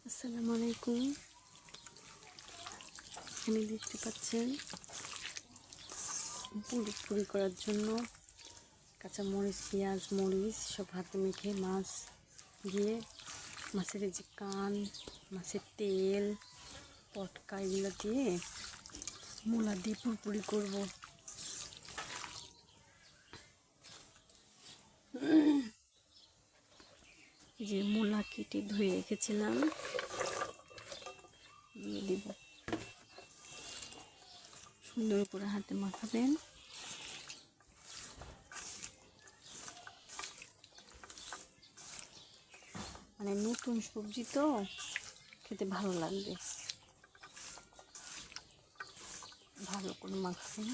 আসসালামু আলাইকুম। এখানে দেখতে পাচ্ছেন পুরি করার জন্য কাঁচা মরিচ, পেঁয়াজ, মরিচ সব হাতে মেখে মাছ দিয়ে মাছের এই যে কান, মাছের তেল, পটকা এগুলো দিয়ে মূলা দিয়ে পুরি করব। যে মূলা কেটে ধুয়ে রেখেছিলাম দিয়ে দিব। সুন্দর করে হাতে মাখাবেন। মানে নতুন সবজি তো খেতে ভালো লাগবে। ভালো করে মাখাবেন।